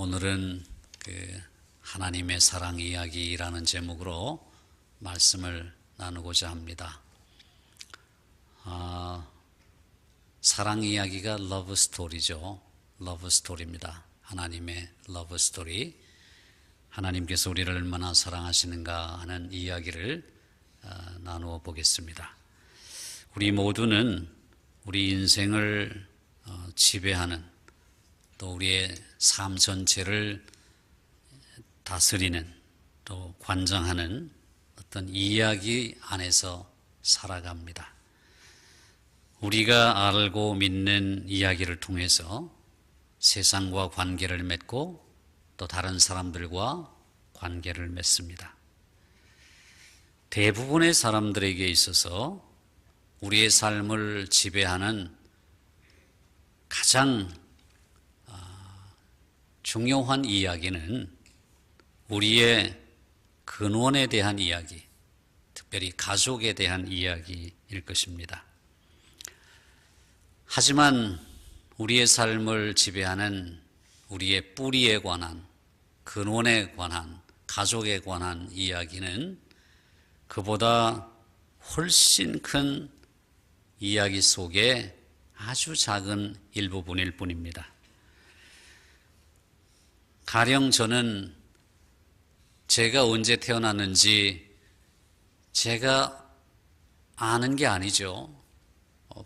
오늘은 하나님의 사랑 이야기라는 제목으로 말씀을 나누고자 합니다. 사랑 이야기가 러브 스토리죠. 러브 스토리입니다. 하나님의 러브 스토리. 하나님께서 우리를 얼마나 사랑하시는가 하는 이야기를 나누어 보겠습니다. 우리 모두는 우리 인생을 지배하는, 또 우리의 삶 전체를 다스리는, 또 관장하는 어떤 이야기 안에서 살아갑니다. 우리가 알고 믿는 이야기를 통해서 세상과 관계를 맺고 또 다른 사람들과 관계를 맺습니다. 대부분의 사람들에게 있어서 우리의 삶을 지배하는 가장 중요한 이야기는 우리의 근원에 대한 이야기, 특별히 가족에 대한 이야기일 것입니다. 하지만 우리의 삶을 지배하는 우리의 뿌리에 관한, 근원에 관한, 가족에 관한 이야기는 그보다 훨씬 큰 이야기 속에 아주 작은 일부분일 뿐입니다. 가령 저는 제가 언제 태어났는지 제가 아는 게 아니죠.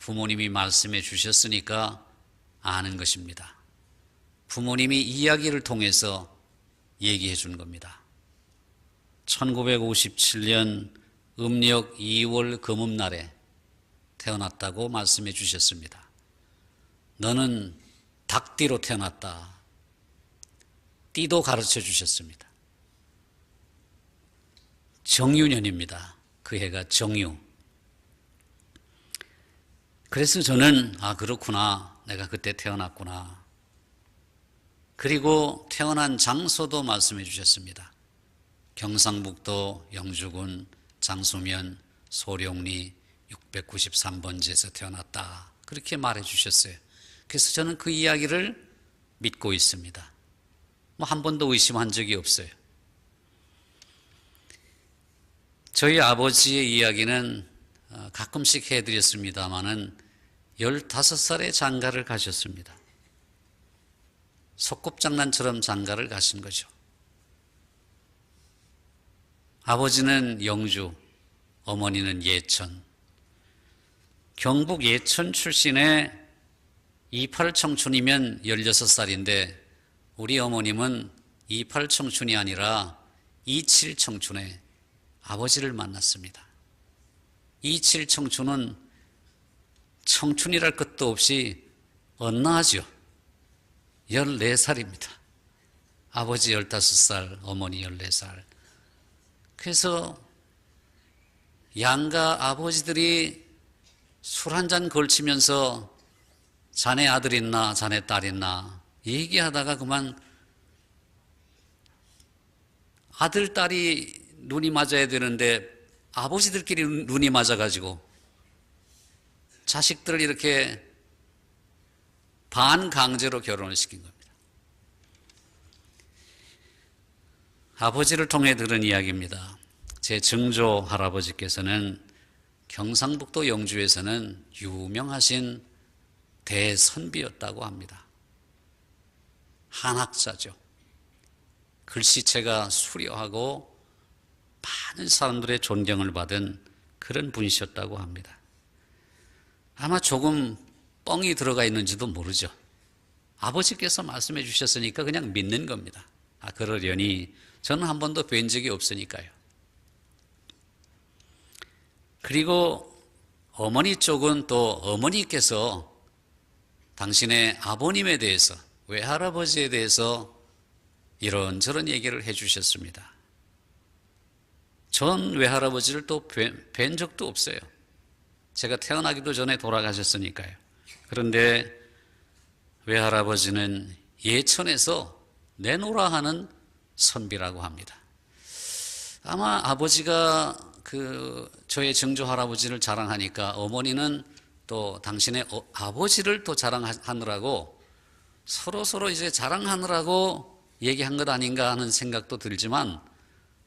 부모님이 말씀해 주셨으니까 아는 것입니다. 부모님이 이야기를 통해서 얘기해 준 겁니다. 1957년 음력 2월 금음날에 태어났다고 말씀해 주셨습니다. 너는 닭띠로 태어났다. 띠도 가르쳐 주셨습니다. 정유년입니다. 그 해가 정유. 그래서 저는 그렇구나. 내가 그때 태어났구나. 그리고 태어난 장소도 말씀해 주셨습니다. 경상북도 영주군 장수면 소룡리 693번지에서 태어났다. 그렇게 말해 주셨어요. 그래서 저는 그 이야기를 믿고 있습니다. 한 번도 의심한 적이 없어요. 저희 아버지의 이야기는 가끔씩 해드렸습니다마는 15살에 장가를 가셨습니다. 소꿉장난처럼 장가를 가신 거죠. 아버지는 영주, 어머니는 예천. 경북 예천 출신의 28 청춘이면 16살인데 우리 어머님은 28 청춘이 아니라 27 청춘에 아버지를 만났습니다. 27 청춘은 청춘이랄 것도 없이 언나하죠. 14살입니다. 아버지 15살, 어머니 14살. 그래서 양가 아버지들이 술 한잔 걸치면서 자네 아들 있나 자네 딸 있나 얘기하다가 그만 아들 딸이 눈이 맞아야 되는데 아버지들끼리 눈이 맞아가지고 자식들을 이렇게 반강제로 결혼을 시킨 겁니다. 아버지를 통해 들은 이야기입니다. 제 증조 할아버지께서는 경상북도 영주에서는 유명하신 대선비였다고 합니다. 한학자죠. 글씨체가 수려하고 많은 사람들의 존경을 받은 그런 분이셨다고 합니다. 아마 조금 뻥이 들어가 있는지도 모르죠. 아버지께서 말씀해 주셨으니까 그냥 믿는 겁니다. 그러려니 저는 한 번도 뵌 적이 없으니까요. 그리고 어머니 쪽은 또 어머니께서 당신의 아버님에 대해서, 외할아버지에 대해서 이런저런 얘기를 해 주셨습니다. 전 외할아버지를 또 뵌 적도 없어요. 제가 태어나기도 전에 돌아가셨으니까요. 그런데 외할아버지는 예천에서 내노라 하는 선비라고 합니다. 아마 아버지가 저의 증조 할아버지를 자랑하니까 어머니는 또 당신의 아버지를 또 자랑하느라고 서로 이제 자랑하느라고 얘기한 것 아닌가 하는 생각도 들지만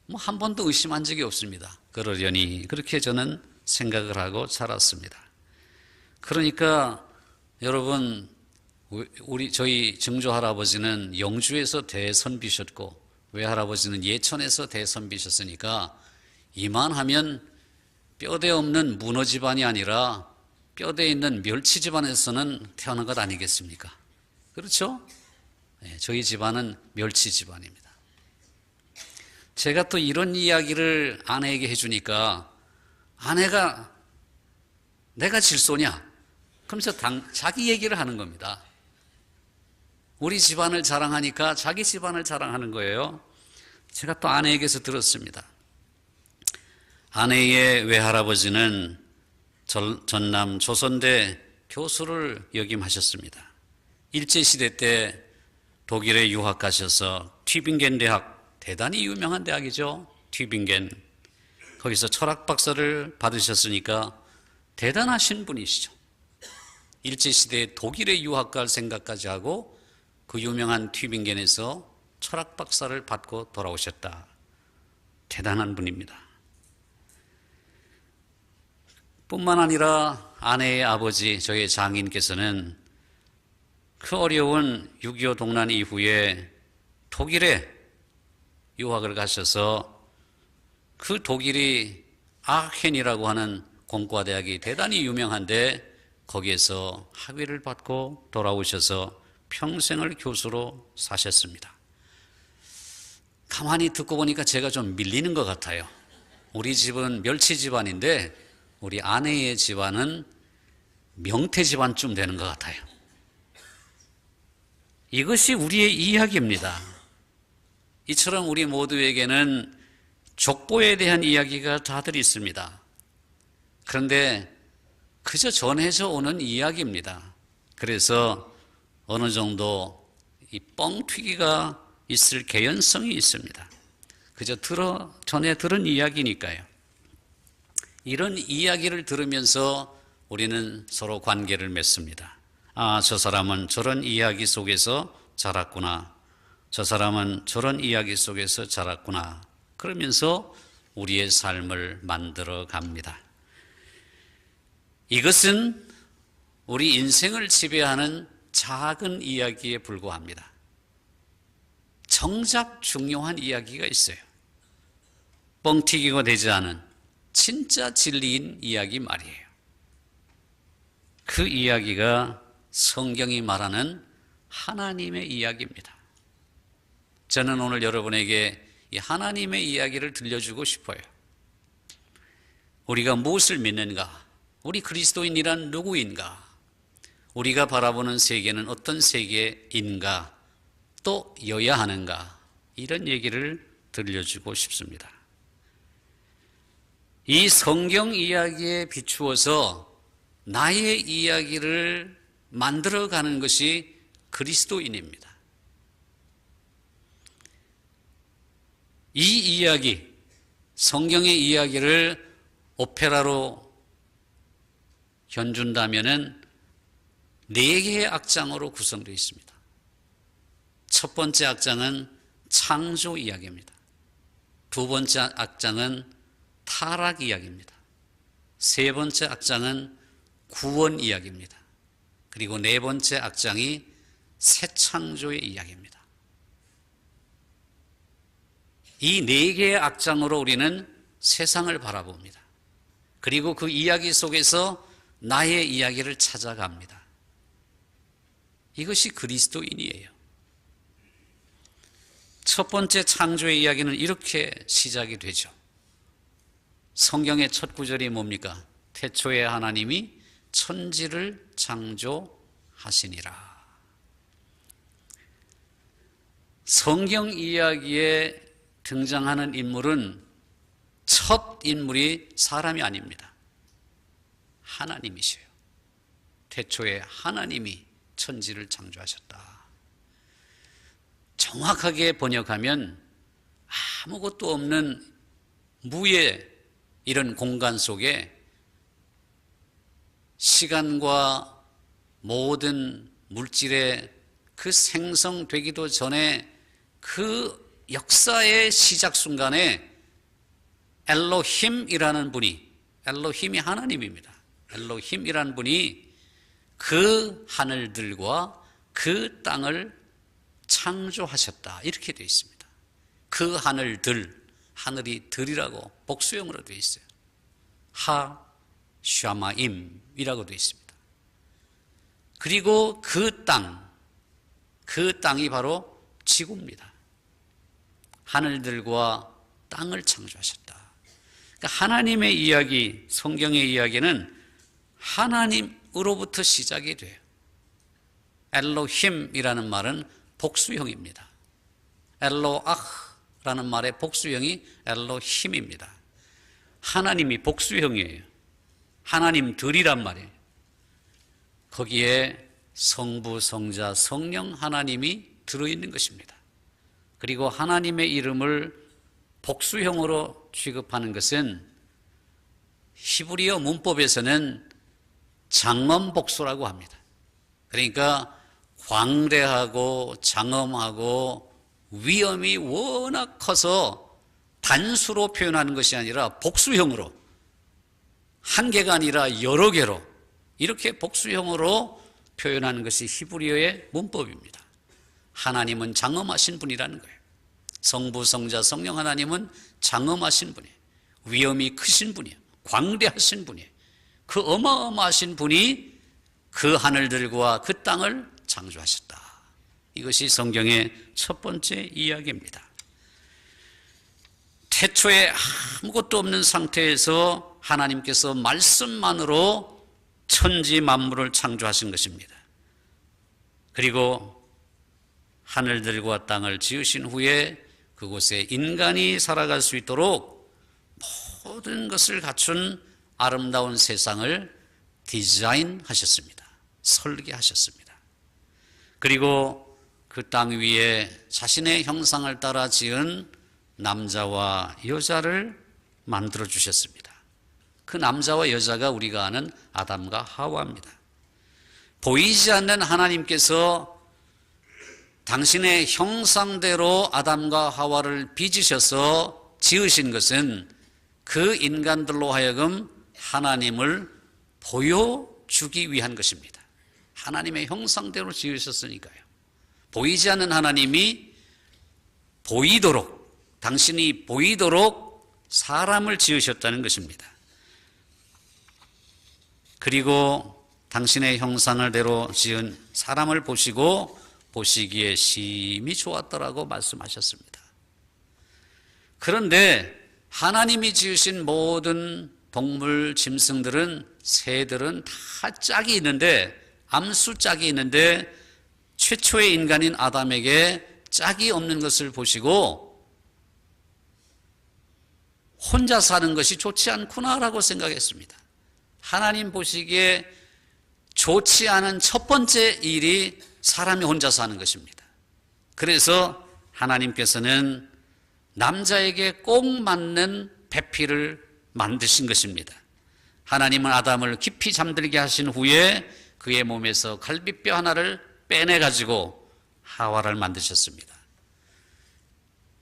뭐 한 번도 의심한 적이 없습니다. 그러려니 그렇게 저는 생각을 하고 자랐습니다. 그러니까 여러분, 저희 증조 할아버지는 영주에서 대선비셨고 외할아버지는 예천에서 대선비셨으니까 이만하면 뼈대 없는 문어 집안이 아니라 뼈대 있는 멸치 집안에서는 태어난 것 아니겠습니까? 그렇죠? 네, 저희 집안은 멸치 집안입니다. 제가 또 이런 이야기를 아내에게 해주니까 아내가 내가 질소냐? 그러면서 자기 얘기를 하는 겁니다. 우리 집안을 자랑하니까 자기 집안을 자랑하는 거예요. 제가 또 아내에게서 들었습니다. 아내의 외할아버지는 전남 조선대 교수를 역임하셨습니다. 일제시대 때 독일에 유학 가셔서 튜빙겐 대학, 대단히 유명한 대학이죠. 튜빙겐. 거기서 철학 박사를 받으셨으니까 대단하신 분이시죠. 일제시대에 독일에 유학 갈 생각까지 하고 그 유명한 튜빙겐에서 철학 박사를 받고 돌아오셨다. 대단한 분입니다. 뿐만 아니라 아내의 아버지, 저희 장인께서는 그 어려운 6.25 동란 이후에 독일에 유학을 가셔서 그 독일이 아헨이라고 하는 공과대학이 대단히 유명한데 거기에서 학위를 받고 돌아오셔서 평생을 교수로 사셨습니다. 가만히 듣고 보니까 제가 좀 밀리는 것 같아요. 우리 집은 멸치 집안인데 우리 아내의 집안은 명태 집안쯤 되는 것 같아요. 이것이 우리의 이야기입니다. 이처럼 우리 모두에게는 족보에 대한 이야기가 다들 있습니다. 그런데 그저 전해져 오는 이야기입니다. 그래서 어느 정도 이 뻥튀기가 있을 개연성이 있습니다. 그저 전에 들은 이야기니까요. 이런 이야기를 들으면서 우리는 서로 관계를 맺습니다. 아, 저 사람은 저런 이야기 속에서 자랐구나. 저 사람은 저런 이야기 속에서 자랐구나. 그러면서 우리의 삶을 만들어 갑니다. 이것은 우리 인생을 지배하는 작은 이야기에 불과합니다. 정작 중요한 이야기가 있어요. 뻥튀기가 되지 않은 진짜 진리인 이야기 말이에요. 그 이야기가 성경이 말하는 하나님의 이야기입니다. 저는 오늘 여러분에게 이 하나님의 이야기를 들려주고 싶어요. 우리가 무엇을 믿는가? 우리 그리스도인이란 누구인가? 우리가 바라보는 세계는 어떤 세계인가? 또 여야 하는가? 이런 얘기를 들려주고 싶습니다. 이 성경 이야기에 비추어서 나의 이야기를 만들어가는 것이 그리스도인입니다. 이 이야기, 성경의 이야기를 오페라로 현준다면은 4개의 악장으로 구성되어 있습니다. 첫 번째 악장은 창조 이야기입니다. 두 번째 악장은 타락 이야기입니다. 세 번째 악장은 구원 이야기입니다. 그리고 네 번째 악장이 새 창조의 이야기입니다. 이 4개의 악장으로 우리는 세상을 바라봅니다. 그리고 그 이야기 속에서 나의 이야기를 찾아갑니다. 이것이 그리스도인이에요. 첫 번째 창조의 이야기는 이렇게 시작이 되죠. 성경의 첫 구절이 뭡니까? 태초에 하나님이 천지를 창조하시니라. 성경 이야기에 등장하는 인물은 첫 인물이 사람이 아닙니다. 하나님이셔요. 태초에 하나님이 천지를 창조하셨다. 정확하게 번역하면 아무것도 없는 무의 이런 공간 속에 시간과 모든 물질의 그 생성되기도 전에 그 역사의 시작 순간에 엘로힘이라는 분이, 엘로힘이 하나님입니다. 엘로힘이라는 분이 그 하늘들과 그 땅을 창조하셨다, 이렇게 되어 있습니다. 그 하늘들, 하늘이 들이라고 복수형으로 되어 있어요. 하 샤마임이라고 되어 있습니다. 그리고 그 땅이 바로 지구입니다. 하늘들과 땅을 창조하셨다. 그러니까 하나님의 이야기, 성경의 이야기는 하나님으로부터 시작이 돼요. 엘로힘이라는 말은 복수형입니다. 엘로아흐라는 말의 복수형이 엘로힘입니다. 하나님이 복수형이에요. 하나님들이란 말이에요. 거기에 성부, 성자, 성령 하나님이 들어있는 것입니다. 그리고 하나님의 이름을 복수형으로 취급하는 것은 히브리어 문법에서는 장엄복수라고 합니다. 그러니까 광대하고 장엄하고 위엄이 워낙 커서 단수로 표현하는 것이 아니라 복수형으로, 한 개가 아니라 여러 개로 이렇게 복수형으로 표현하는 것이 히브리어의 문법입니다. 하나님은 장엄하신 분이라는 거예요. 성부, 성자, 성령 하나님은 장엄하신 분이에요. 위엄이 크신 분이에요. 광대하신 분이에요. 그 어마어마하신 분이 그 하늘들과 그 땅을 창조하셨다. 이것이 성경의 첫 번째 이야기입니다. 태초에 아무것도 없는 상태에서 하나님께서 말씀만으로 천지 만물을 창조하신 것입니다. 그리고 하늘들과 땅을 지으신 후에 그곳에 인간이 살아갈 수 있도록 모든 것을 갖춘 아름다운 세상을 디자인하셨습니다. 설계하셨습니다. 그리고 그 땅 위에 자신의 형상을 따라 지은 남자와 여자를 만들어 주셨습니다. 그 남자와 여자가 우리가 아는 아담과 하와입니다. 보이지 않는 하나님께서 당신의 형상대로 아담과 하와를 빚으셔서 지으신 것은 그 인간들로 하여금 하나님을 보여주기 위한 것입니다. 하나님의 형상대로 지으셨으니까요. 보이지 않는 하나님이 보이도록, 당신이 보이도록 사람을 지으셨다는 것입니다. 그리고 당신의 형상을대로 지은 사람을 보시기에 심히 좋았더라고 말씀하셨습니다. 그런데 하나님이 지으신 모든 동물, 짐승들은, 새들은 다 짝이 있는데, 암수 짝이 있는데 최초의 인간인 아담에게 짝이 없는 것을 보시고 혼자 사는 것이 좋지 않구나라고 생각했습니다. 하나님 보시기에 좋지 않은 첫 번째 일이 사람이 혼자 사는 것입니다. 그래서 하나님께서는 남자에게 꼭 맞는 배필을 만드신 것입니다. 하나님은 아담을 깊이 잠들게 하신 후에 그의 몸에서 갈비뼈 하나를 빼내가지고 하와를 만드셨습니다.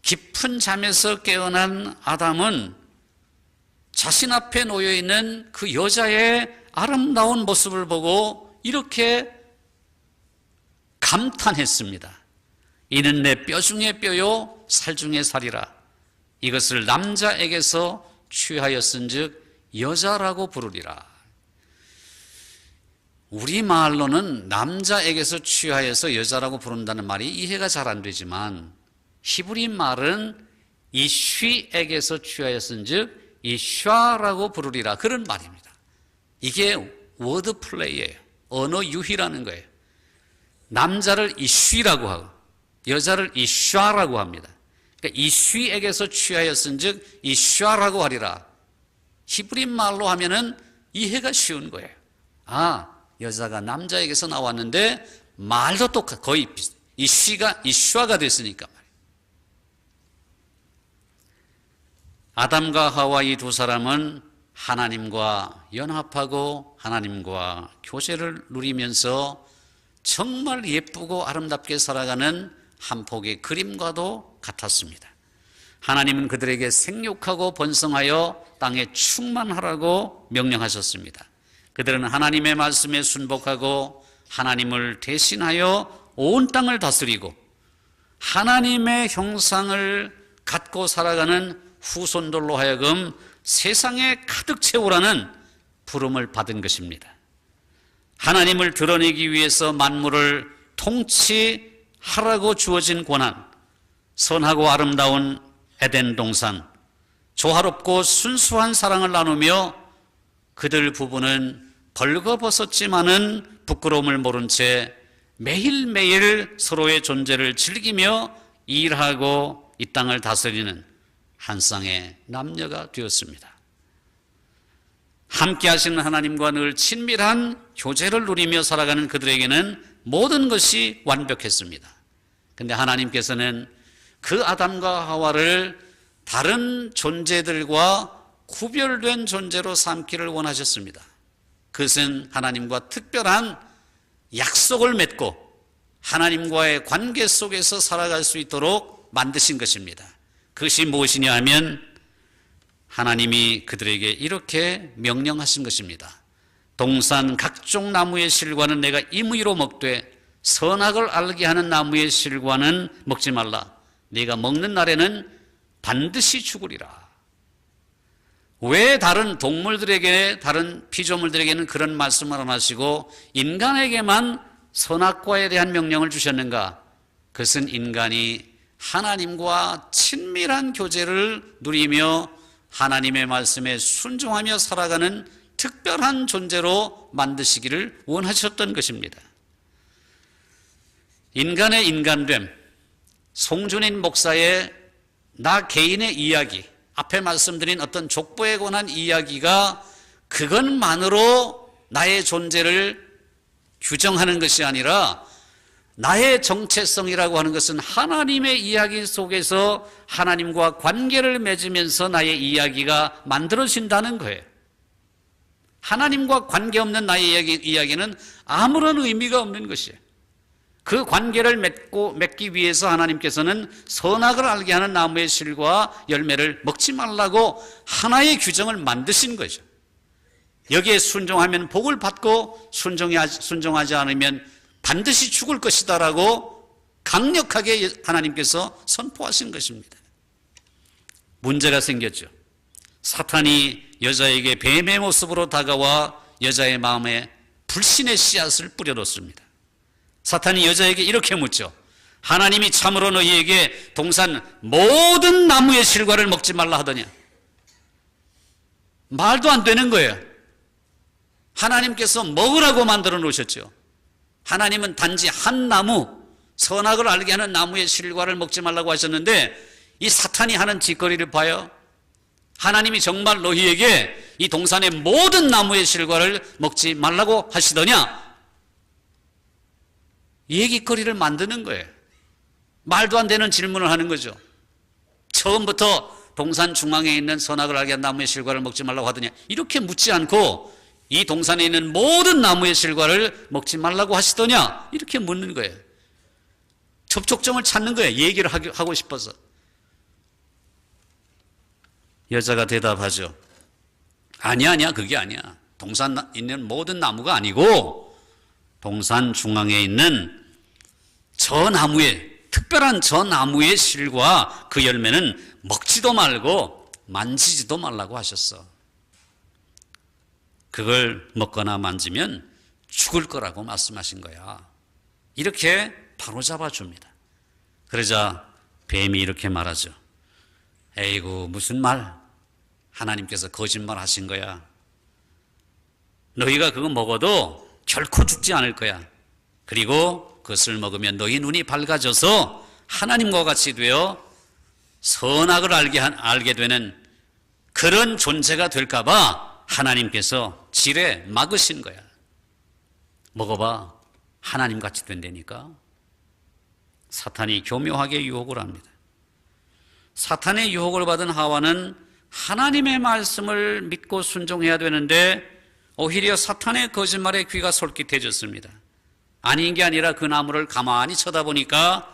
깊은 잠에서 깨어난 아담은 자신 앞에 놓여있는 그 여자의 아름다운 모습을 보고 이렇게 감탄했습니다. 이는 내 뼈 중에 뼈요 살 중에 살이라. 이것을 남자에게서 취하였은즉 여자라고 부르리라. 우리말로는 남자에게서 취하여서 여자라고 부른다는 말이 이해가 잘 안 되지만 히브리 말은 이 쉬에게서 취하였은즉 이 샤라고 부르리라, 그런 말입니다. 이게 워드 플레이예요. 언어 유희라는 거예요. 남자를 이 쉬라고 하고 여자를 이 샤라고 합니다. 그러니까 이 쉬에게서 취하였은즉 이 샤라고 하리라. 히브리 말로 하면은 이해가 쉬운 거예요. 아, 여자가 남자에게서 나왔는데 말도 똑같, 거의 비슷. 이 쉬가 이 샤가 됐으니까 말이에요. 아담과 하와 이 두 사람은 하나님과 연합하고 하나님과 교제를 누리면서 정말 예쁘고 아름답게 살아가는 한 폭의 그림과도 같았습니다. 하나님은 그들에게 생육하고 번성하여 땅에 충만하라고 명령하셨습니다. 그들은 하나님의 말씀에 순복하고 하나님을 대신하여 온 땅을 다스리고 하나님의 형상을 갖고 살아가는 후손들로 하여금 세상에 가득 채우라는 부름을 받은 것입니다. 하나님을 드러내기 위해서 만물을 통치하라고 주어진 권한, 선하고 아름다운 에덴 동산, 조화롭고 순수한 사랑을 나누며 그들 부부는 벌거벗었지만은 부끄러움을 모른 채 매일매일 서로의 존재를 즐기며 일하고 이 땅을 다스리는 한 쌍의 남녀가 되었습니다. 함께 하시는 하나님과 늘 친밀한 교제를 누리며 살아가는 그들에게는 모든 것이 완벽했습니다. 그런데 하나님께서는 그 아담과 하와를 다른 존재들과 구별된 존재로 삼기를 원하셨습니다. 그것은 하나님과 특별한 약속을 맺고 하나님과의 관계 속에서 살아갈 수 있도록 만드신 것입니다. 그것이 무엇이냐 하면 하나님이 그들에게 이렇게 명령하신 것입니다. 동산 각종 나무의 실과는 내가 임의로 먹되 선악을 알게 하는 나무의 실과는 먹지 말라. 네가 먹는 날에는 반드시 죽으리라. 왜 다른 동물들에게, 다른 피조물들에게는 그런 말씀을 안 하시고 인간에게만 선악과에 대한 명령을 주셨는가? 그것은 인간이 하나님과 친밀한 교제를 누리며 하나님의 말씀에 순종하며 살아가는 특별한 존재로 만드시기를 원하셨던 것입니다. 인간의 인간됨, 송준인 목사의 나 개인의 이야기, 앞에 말씀드린 어떤 족보에 관한 이야기가 그것만으로 나의 존재를 규정하는 것이 아니라 나의 정체성이라고 하는 것은 하나님의 이야기 속에서 하나님과 관계를 맺으면서 나의 이야기가 만들어진다는 거예요. 하나님과 관계없는 나의 이야기는 아무런 의미가 없는 것이에요. 그 관계를 맺기 위해서 하나님께서는 선악을 알게 하는 나무의 실과 열매를 먹지 말라고 하나의 규정을 만드신 거죠. 여기에 순종하면 복을 받고 순종하지 않으면 반드시 죽을 것이다라고 강력하게 하나님께서 선포하신 것입니다. 문제가 생겼죠. 사탄이 여자에게 뱀의 모습으로 다가와 여자의 마음에 불신의 씨앗을 뿌려놓습니다. 사탄이 여자에게 이렇게 묻죠. 하나님이 참으로 너희에게 동산 모든 나무의 실과를 먹지 말라 하더냐. 말도 안 되는 거예요. 하나님께서 먹으라고 만들어 놓으셨죠. 하나님은 단지 한 나무, 선악을 알게 하는 나무의 실과를 먹지 말라고 하셨는데 이 사탄이 하는 짓거리를 봐요. 하나님이 정말 너희에게 이 동산의 모든 나무의 실과를 먹지 말라고 하시더냐? 얘기거리를 만드는 거예요. 말도 안 되는 질문을 하는 거죠. 처음부터 동산 중앙에 있는 선악을 알게 한 나무의 실과를 먹지 말라고 하더냐? 이렇게 묻지 않고 이 동산에 있는 모든 나무의 실과를 먹지 말라고 하시더냐? 이렇게 묻는 거예요. 접촉점을 찾는 거예요. 얘기를 하고 싶어서. 여자가 대답하죠. 아니야 그게 아니야. 동산 있는 모든 나무가 아니고 동산 중앙에 있는 저 나무의, 특별한 저 나무의 실과 그 열매는 먹지도 말고 만지지도 말라고 하셨어. 그걸 먹거나 만지면 죽을 거라고 말씀하신 거야. 이렇게 바로잡아 줍니다. 그러자 뱀이 이렇게 말하죠. 에이구 무슨 말, 하나님께서 거짓말 하신 거야. 너희가 그거 먹어도 결코 죽지 않을 거야. 그리고 그것을 먹으면 너희 눈이 밝아져서 하나님과 같이 되어 선악을 알게 되는 그런 존재가 될까 봐 하나님께서 지레 막으신 거야. 먹어봐, 하나님같이 된다니까. 사탄이 교묘하게 유혹을 합니다. 사탄의 유혹을 받은 하와는 하나님의 말씀을 믿고 순종해야 되는데 오히려 사탄의 거짓말에 귀가 솔깃해졌습니다. 아닌 게 아니라 그 나무를 가만히 쳐다보니까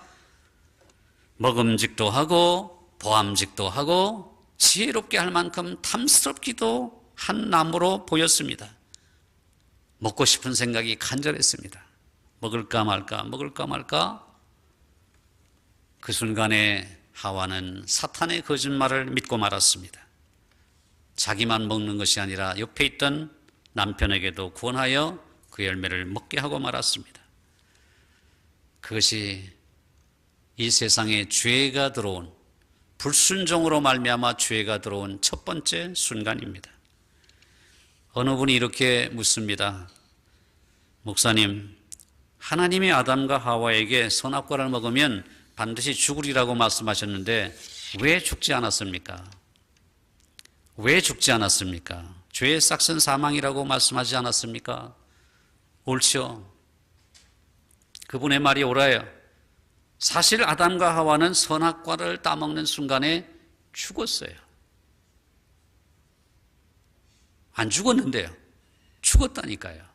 먹음직도 하고 보암직도 하고 지혜롭게 할 만큼 탐스럽기도 한 나무로 보였습니다. 먹고 싶은 생각이 간절했습니다. 먹을까 말까 먹을까 말까. 그 순간에 하와는 사탄의 거짓말을 믿고 말았습니다. 자기만 먹는 것이 아니라 옆에 있던 남편에게도 권하여 그 열매를 먹게 하고 말았습니다. 그것이 이 세상에 죄가 들어온, 불순종으로 말미암아 죄가 들어온 첫 번째 순간입니다. 어느 분이 이렇게 묻습니다. 목사님, 하나님이 아담과 하와에게 선악과를 먹으면 반드시 죽으리라고 말씀하셨는데 왜 죽지 않았습니까? 왜 죽지 않았습니까? 죄의 싹은 사망이라고 말씀하지 않았습니까? 옳죠. 그분의 말이 옳아요. 사실 아담과 하와는 선악과를 따먹는 순간에 죽었어요. 안 죽었는데요. 죽었다니까요.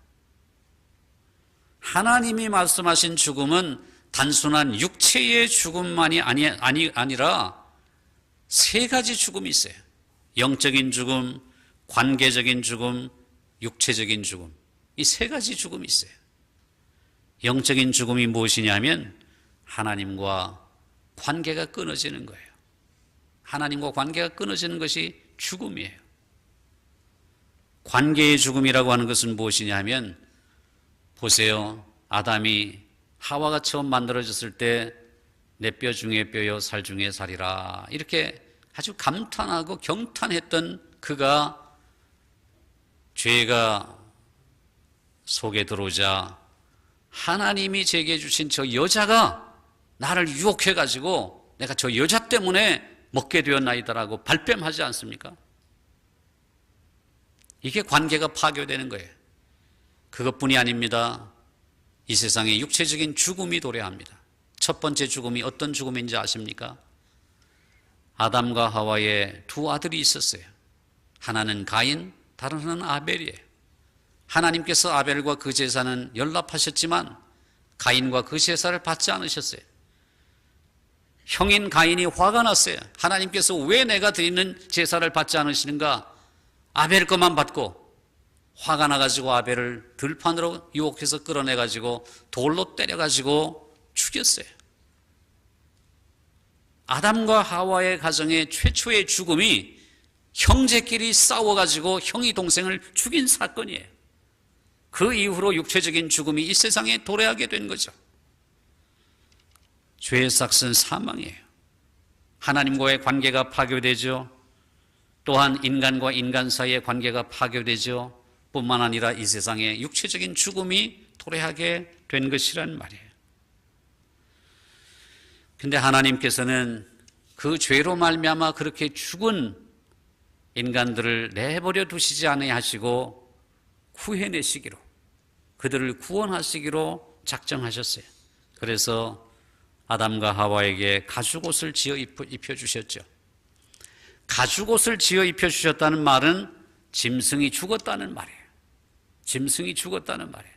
하나님이 말씀하신 죽음은 단순한 육체의 죽음만이 아니라 세 가지 죽음이 있어요. 영적인 죽음, 관계적인 죽음, 육체적인 죽음. 이 세 가지 죽음이 있어요. 영적인 죽음이 무엇이냐면 하나님과 관계가 끊어지는 거예요. 하나님과 관계가 끊어지는 것이 죽음이에요. 관계의 죽음이라고 하는 것은 무엇이냐 하면, 보세요. 아담이 하와가 처음 만들어졌을 때 내 뼈 중에 뼈요 살 중에 살이라 이렇게 아주 감탄하고 경탄했던 그가 죄가 속에 들어오자 하나님이 제게 주신 저 여자가 나를 유혹해가지고 내가 저 여자 때문에 먹게 되었나이다라고 발뺌하지 않습니까? 이게 관계가 파괴되는 거예요. 그것뿐이 아닙니다. 이 세상에 육체적인 죽음이 도래합니다. 첫 번째 죽음이 어떤 죽음인지 아십니까? 아담과 하와의 두 아들이 있었어요. 하나는 가인, 다른 하나는 아벨이에요. 하나님께서 아벨과 그 제사는 연락하셨지만 가인과 그 제사를 받지 않으셨어요. 형인 가인이 화가 났어요. 하나님께서 왜 내가 드리는 제사를 받지 않으시는가? 아벨 것만 받고, 화가 나가지고 아벨을 들판으로 유혹해서 끌어내가지고 돌로 때려가지고 죽였어요. 아담과 하와의 가정의 최초의 죽음이 형제끼리 싸워가지고 형이 동생을 죽인 사건이에요. 그 이후로 육체적인 죽음이 이 세상에 도래하게 된 거죠. 죄의 삭은 사망이에요. 하나님과의 관계가 파괴되죠. 또한 인간과 인간 사이의 관계가 파괴되죠. 뿐만 아니라 이 세상에 육체적인 죽음이 도래하게 된 것이란 말이에요. 근데 하나님께서는 그 죄로 말미암아 그렇게 죽은 인간들을 내버려 두시지 아니하시고 구해내시기로, 그들을 구원하시기로 작정하셨어요. 그래서 아담과 하와에게 가죽옷을 지어 입혀주셨죠. 가죽옷을 지어 입혀주셨다는 말은 짐승이 죽었다는 말이에요. 짐승이 죽었다는 말이에요.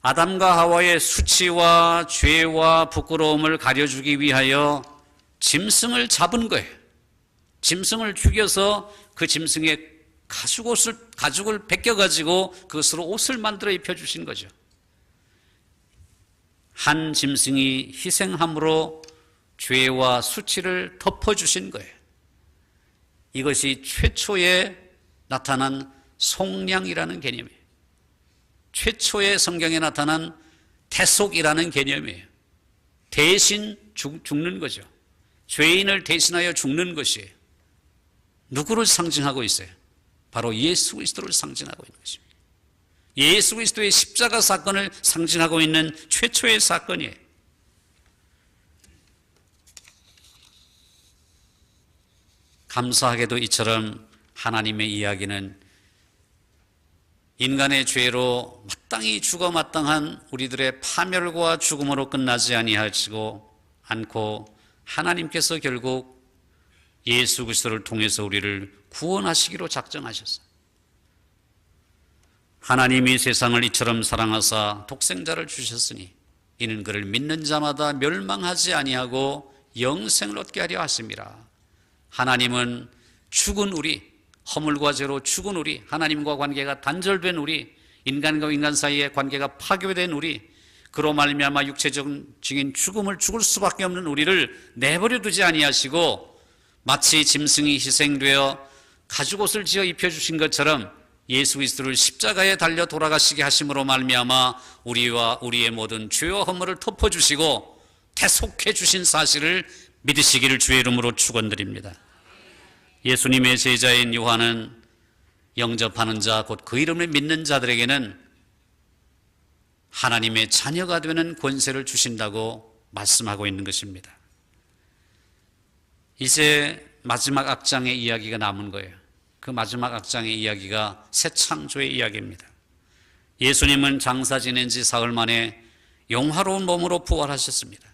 아담과 하와의 수치와 죄와 부끄러움을 가려주기 위하여 짐승을 잡은 거예요. 짐승을 죽여서 그 짐승의 가죽을 벗겨가지고 그것으로 옷을 만들어 입혀주신 거죠. 한 짐승이 희생함으로 죄와 수치를 덮어주신 거예요. 이것이 최초에 나타난 속량이라는 개념이에요. 최초의 성경에 나타난 대속이라는 개념이에요. 대신 죽는 거죠. 죄인을 대신하여 죽는 것이에요. 누구를 상징하고 있어요? 바로 예수 그리스도를 상징하고 있는 것입니다. 예수 그리스도의 십자가 사건을 상징하고 있는 최초의 사건이에요. 감사하게도 이처럼 하나님의 이야기는 인간의 죄로 마땅히 죽어 마땅한 우리들의 파멸과 죽음으로 끝나지 아니하시고 않고, 하나님께서 결국 예수 그리스도를 통해서 우리를 구원하시기로 작정하셨어요. 하나님이 세상을 이처럼 사랑하사 독생자를 주셨으니 이는 그를 믿는 자마다 멸망하지 아니하고 영생을 얻게 하려 하심이라. 하나님은 죽은 우리, 허물과 죄로 죽은 우리, 하나님과 관계가 단절된 우리, 인간과 인간 사이의 관계가 파괴된 우리, 그로 말미암아 육체적인 죽음을 죽을 수밖에 없는 우리를 내버려 두지 아니하시고 마치 짐승이 희생되어 가죽옷을 지어 입혀주신 것처럼 예수 그리스도를 십자가에 달려 돌아가시게 하심으로 말미암아 우리와 우리의 모든 죄와 허물을 덮어주시고 대속해 주신 사실을 믿으시기를 주의 이름으로 축원드립니다. 예수님의 제자인 요한은 영접하는 자, 곧 그 이름을 믿는 자들에게는 하나님의 자녀가 되는 권세를 주신다고 말씀하고 있는 것입니다. 이제 마지막 악장의 이야기가 남은 거예요. 그 마지막 악장의 이야기가 새 창조의 이야기입니다. 예수님은 장사 지낸 지 사흘 만에 영화로운 몸으로 부활하셨습니다.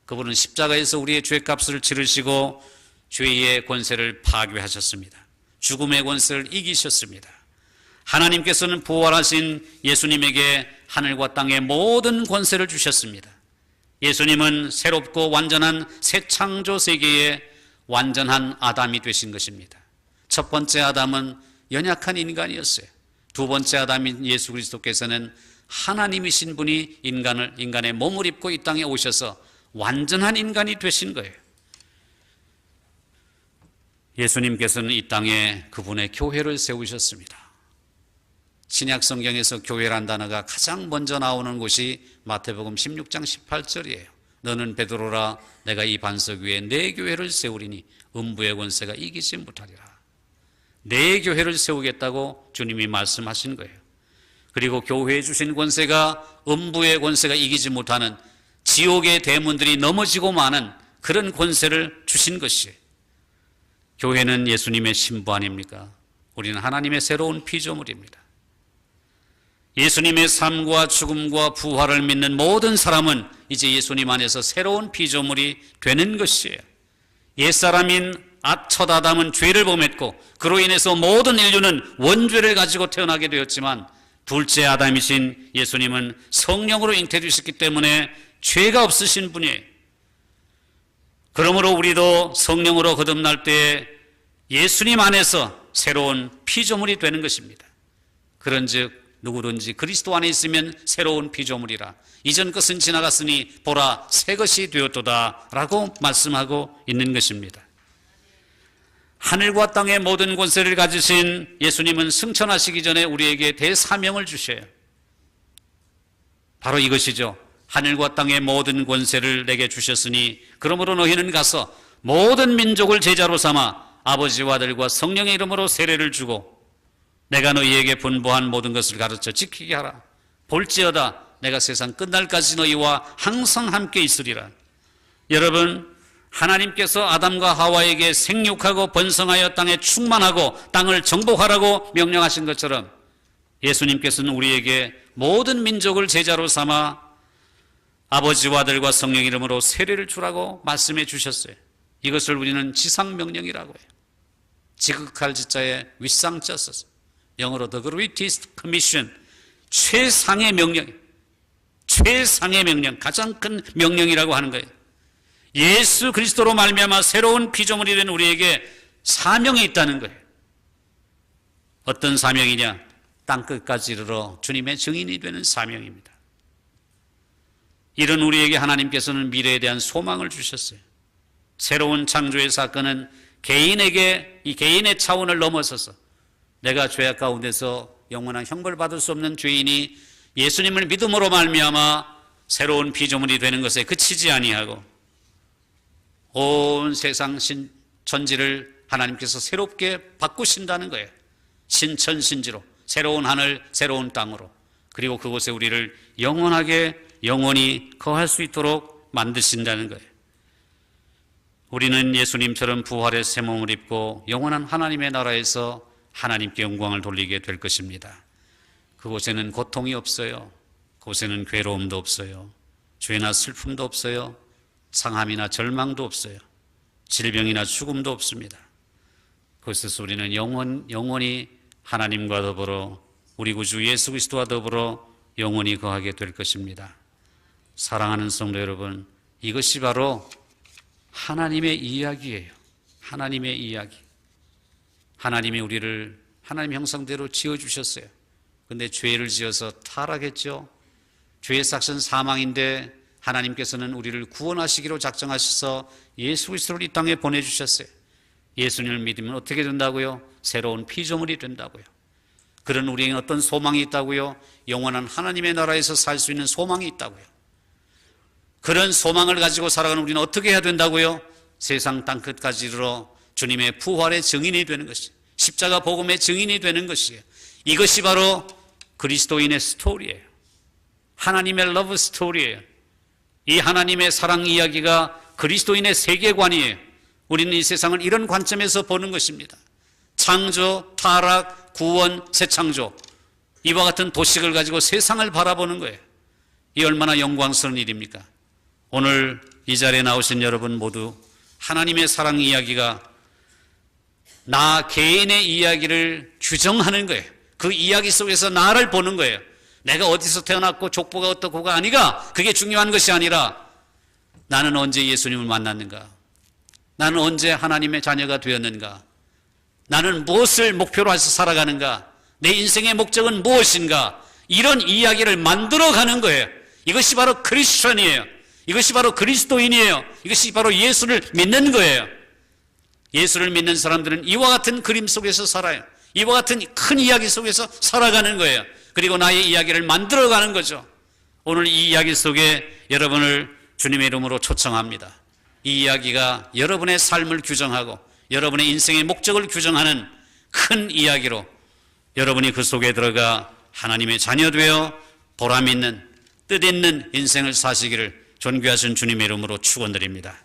그분은 십자가에서 우리의 죄값을 치르시고 죄의 권세를 파괴하셨습니다. 죽음의 권세를 이기셨습니다. 하나님께서는 부활하신 예수님에게 하늘과 땅의 모든 권세를 주셨습니다. 예수님은 새롭고 완전한 새 창조 세계의 완전한 아담이 되신 것입니다. 첫 번째 아담은 연약한 인간이었어요. 두 번째 아담인 예수 그리스도께서는 하나님이신 분이 인간의 몸을 입고 이 땅에 오셔서 완전한 인간이 되신 거예요. 예수님께서는 이 땅에 그분의 교회를 세우셨습니다. 신약 성경에서 교회란 단어가 가장 먼저 나오는 곳이 마태복음 16장 18절이에요. 너는 베드로라, 내가 이 반석 위에 내 교회를 세우리니 음부의 권세가 이기지 못하리라. 내 교회를 세우겠다고 주님이 말씀하신 거예요. 그리고 교회에 주신 권세가 음부의 권세가 이기지 못하는 지옥의 대문들이 넘어지고 마는 그런 권세를 주신 것이에요. 교회는 예수님의 신부 아닙니까? 우리는 하나님의 새로운 피조물입니다. 예수님의 삶과 죽음과 부활을 믿는 모든 사람은 이제 예수님 안에서 새로운 피조물이 되는 것이에요. 옛사람인 첫 아담은 죄를 범했고 그로 인해서 모든 인류는 원죄를 가지고 태어나게 되었지만 둘째 아담이신 예수님은 성령으로 잉태되셨기 때문에 죄가 없으신 분이에요. 그러므로 우리도 성령으로 거듭날 때 예수님 안에서 새로운 피조물이 되는 것입니다. 그런즉 누구든지 그리스도 안에 있으면 새로운 피조물이라. 이전 것은 지나갔으니 보라 새 것이 되었도다 라고 말씀하고 있는 것입니다. 하늘과 땅의 모든 권세를 가지신 예수님은 승천하시기 전에 우리에게 대사명을 주셔요. 바로 이것이죠. 하늘과 땅의 모든 권세를 내게 주셨으니 그러므로 너희는 가서 모든 민족을 제자로 삼아 아버지와 아들과 성령의 이름으로 세례를 주고 내가 너희에게 분부한 모든 것을 가르쳐 지키게 하라. 볼지어다 내가 세상 끝날까지 너희와 항상 함께 있으리라. 여러분, 하나님께서 아담과 하와에게 생육하고 번성하여 땅에 충만하고 땅을 정복하라고 명령하신 것처럼 예수님께서는 우리에게 모든 민족을 제자로 삼아 아버지와 아들과 성령 이름으로 세례를 주라고 말씀해 주셨어요. 이것을 우리는 지상명령이라고 해요. 지극할 지자에 윗상자 써서 영어로 The Greatest Commission, 최상의 명령, 최상의 명령, 가장 큰 명령이라고 하는 거예요. 예수 그리스도로 말미암아 새로운 피조물이 된 우리에게 사명이 있다는 거예요. 어떤 사명이냐? 땅끝까지 이르러 주님의 증인이 되는 사명입니다. 이런 우리에게 하나님께서는 미래에 대한 소망을 주셨어요. 새로운 창조의 사건은 개인에게 이 개인의 차원을 넘어서서 내가 죄악 가운데서 영원한 형벌 받을 수 없는 죄인이 예수님을 믿음으로 말미암아 새로운 피조물이 되는 것에 그치지 아니하고 온 세상 천지를 하나님께서 새롭게 바꾸신다는 거예요. 신천신지로, 새로운 하늘, 새로운 땅으로, 그리고 그곳에 우리를 영원히 거할 수 있도록 만드신다는 거예요. 우리는 예수님처럼 부활의 새 몸을 입고 영원한 하나님의 나라에서 하나님께 영광을 돌리게 될 것입니다. 그곳에는 고통이 없어요. 그곳에는 괴로움도 없어요. 죄나 슬픔도 없어요. 상함이나 절망도 없어요. 질병이나 죽음도 없습니다. 그곳에서 우리는 영원히 하나님과 더불어 우리 구주 예수 그리스도와 더불어 영원히 거하게 될 것입니다. 사랑하는 성도 여러분, 이것이 바로 하나님의 이야기예요. 하나님의 이야기. 하나님이 우리를 하나님 형상대로 지어주셨어요. 근데 죄를 지어서 타락했죠. 죄의 삭은 사망인데 하나님께서는 우리를 구원하시기로 작정하셔서 예수 그리스도를 이 땅에 보내주셨어요. 예수님을 믿으면 어떻게 된다고요? 새로운 피조물이 된다고요. 그런 우리에게 어떤 소망이 있다고요? 영원한 하나님의 나라에서 살 수 있는 소망이 있다고요. 그런 소망을 가지고 살아가는 우리는 어떻게 해야 된다고요? 세상 땅끝까지 이르러 주님의 부활의 증인이 되는 것이, 십자가 복음의 증인이 되는 것이에요. 이것이 바로 그리스도인의 스토리예요. 하나님의 러브 스토리예요. 이 하나님의 사랑 이야기가 그리스도인의 세계관이에요. 우리는 이 세상을 이런 관점에서 보는 것입니다. 창조, 타락, 구원, 재창조, 이와 같은 도식을 가지고 세상을 바라보는 거예요. 이 얼마나 영광스러운 일입니까? 오늘 이 자리에 나오신 여러분 모두 하나님의 사랑 이야기가 나 개인의 이야기를 규정하는 거예요. 그 이야기 속에서 나를 보는 거예요. 내가 어디서 태어났고 족보가 어떻고가 아니가, 그게 중요한 것이 아니라 나는 언제 예수님을 만났는가, 나는 언제 하나님의 자녀가 되었는가, 나는 무엇을 목표로 해서 살아가는가, 내 인생의 목적은 무엇인가, 이런 이야기를 만들어가는 거예요. 이것이 바로 크리스천이에요. 이것이 바로 그리스도인이에요. 이것이 바로 예수를 믿는 거예요. 예수를 믿는 사람들은 이와 같은 그림 속에서 살아요. 이와 같은 큰 이야기 속에서 살아가는 거예요. 그리고 나의 이야기를 만들어가는 거죠. 오늘 이 이야기 속에 여러분을 주님의 이름으로 초청합니다. 이 이야기가 여러분의 삶을 규정하고 여러분의 인생의 목적을 규정하는 큰 이야기로 여러분이 그 속에 들어가 하나님의 자녀 되어 보람 있는 뜻 있는 인생을 사시기를 존귀하신 주님의 이름으로 축원드립니다.